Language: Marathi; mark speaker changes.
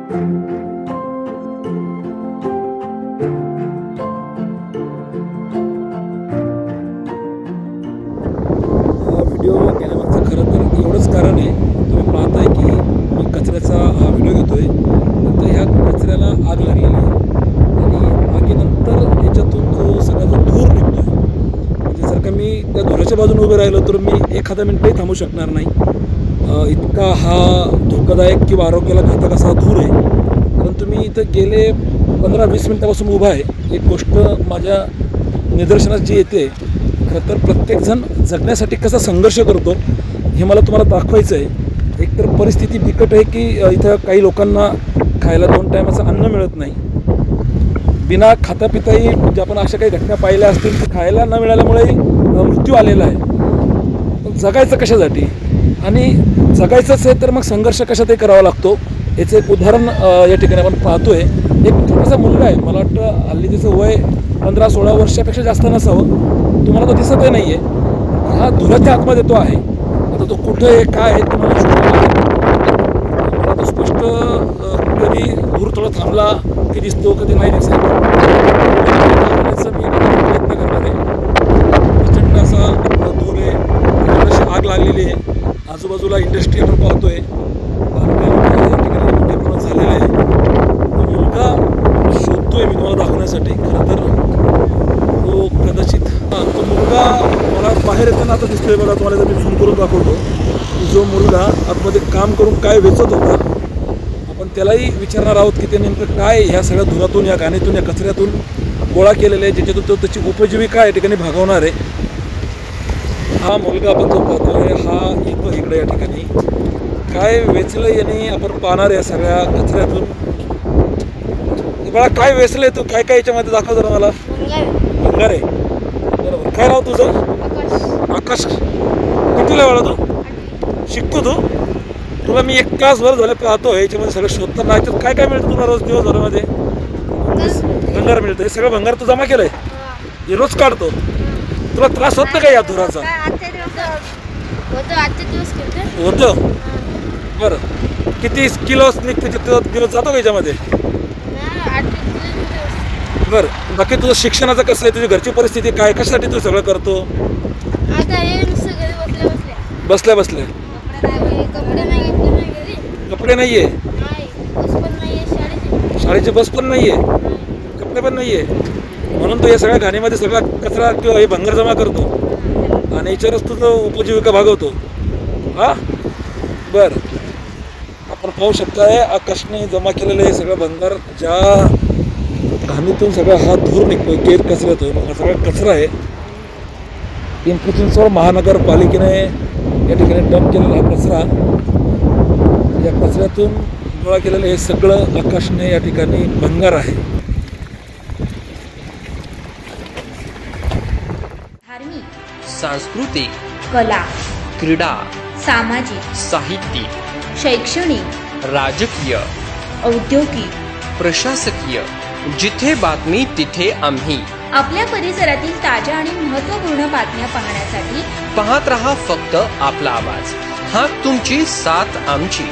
Speaker 1: व्हिडिओ घेण्यामागचं खरं तर एवढंच कारण आहे, तुम्ही पाहताय की मी कचऱ्याचा हा व्हिडिओ घेतोय, तर ह्या कचऱ्याला आग लागलेली आहे आणि आगीनंतर याच्यातून जो सगळा जो धूर निघतोय, म्हणजे जर का मी त्या धुराच्या बाजूने उभे राहिलो तर मी एखादा मिनिटही थांबू शकणार नाही. इतका हा धोकादायक किंवा आरोग्याला घातक असा धूर आहे. परंतु मी इथं गेले 15-20 मिनिटापासून उभा आहे. एक गोष्ट माझ्या निदर्शनास जी येते, खरं तर प्रत्येकजण जगण्यासाठी कसा संघर्ष करतो हे मला तुम्हाला दाखवायचं आहे. एकतर परिस्थिती बिकट आहे की इथं काही लोकांना खायला 2 टायमाचं अन्न मिळत नाही. बिना खाता पिताही म्हणजे आपण अशा काही घटना पाहिल्या असतील की खायला न मिळाल्यामुळेही मृत्यू आलेला आहे. पण जगायचं कशासाठी आणि जगायचंच आहे तर मग संघर्ष कशातही करावा लागतो. याचं एक उदाहरण या ठिकाणी आपण पाहतोय. एक छोटासा मुलगा आहे, मला वाटतं हल्ली त्याचं वय 15-16 वर्षापेक्षा जास्त नसावं. तुम्हाला तो दिसतही नाही आहे. हा धुराच्या आतमध्ये तो आहे. आता तो कुठं आहे काय आहे तुम्हाला मला तो स्पष्ट कधी धूर थोडा थांबला की दिसतो, कधी नाही दिसत. मी प्रयत्न करणार आहे. प्रचंड असा धूर आहे, अशी आग लागलेली आहे. आजूबाजूला इंडस्ट्री आपण पाहतोय, मोठ्या प्रमाणात झालेलं आहे. तो मुलगा शोधतोय मी तुम्हाला दाखवण्यासाठी. खरं तर तो कदाचित तो मुलगा मला बाहेर येताना आता दिसतोय. मला तुम्हाला जर मी झूम करून दाखवतो, जो मुलगा आतमध्ये काम करून काय वेचत होता, आपण त्यालाही विचारणार आहोत की ते नेमकं काय ह्या सगळ्या धुरातून, या घाणीतून, या कचऱ्यातून गोळा केलेलं आहे, ज्याच्यातून तो त्याची उपजीविका या ठिकाणी भागवणार आहे. हा मुलगा आपण जो पाहतोय, हा येतो इकडे या ठिकाणी काय वेचलं याने आपण पाहणार या सगळ्या कचऱ्यातून. मला काय वेचलंय तू, काय काय याच्यामध्ये दाखव जरा मला. भंगार आहे, बरोबर. काय नाव तुझं? आकाश. कितीला वेळा तू शिकतो? तुला मी 1 तासभर झालं पाहतोय याच्यामध्ये सगळं शोधता. नाही तर काय काय मिळतं तुला रोज दिवसभरामध्ये? भंगार मिळतं. हे सगळं भंगार तू जमा केलंय, हे रोज काढतो. तुला त्रास होत नाही का या धुराचा? होतं. बरं, किती किलो निघते दिवस जातो का याच्यामध्ये? बरं, बाकी तुझं शिक्षणाचं कसं आहे, तुझी घरची परिस्थिती काय, कशासाठी तू सगळं करतो? बसल्या बसल्या कपडे नाहीये, शाळेची बस पण नाहीये, कपडे पण नाहीये, म्हणून तो या सगळ्या घाणीमध्ये सगळा कचरा किंवा हे भंगार जमा करतो आणि याच्यावरच तुझं उपजीविका भागवतो. हा, बरं. आपण पाहू शकताय आकाशने जमा केलेलं हे सगळं भंगार, ज्या घाणीतून सगळा हा धूर निघतोय, केर कचऱ्यातून. हा सगळा कचरा आहे. पिंपरी चिंचवड महानगरपालिकेने या ठिकाणी डंप केलेला हा कचरा, या कचऱ्यातून गोळा केलेलं हे सगळं आकाशने या ठिकाणी भंगार आहे.
Speaker 2: धार्मिक,
Speaker 3: सांस्कृतिक,
Speaker 2: कला,
Speaker 3: क्रीडा,
Speaker 2: सामाजिक,
Speaker 3: साहित्यिक,
Speaker 2: शैक्षणिक,
Speaker 3: राजकीय,
Speaker 2: औद्योगिक,
Speaker 3: प्रशासकीय, जिथे बातमी तिथे आम्ही.
Speaker 2: आपल्या परिसरातील ताज्या आणि महत्त्वपूर्ण बातम्या पाहण्यासाठी
Speaker 3: पाहत रहा फक्त आपला आवाज. हा तुमची साथ आमची.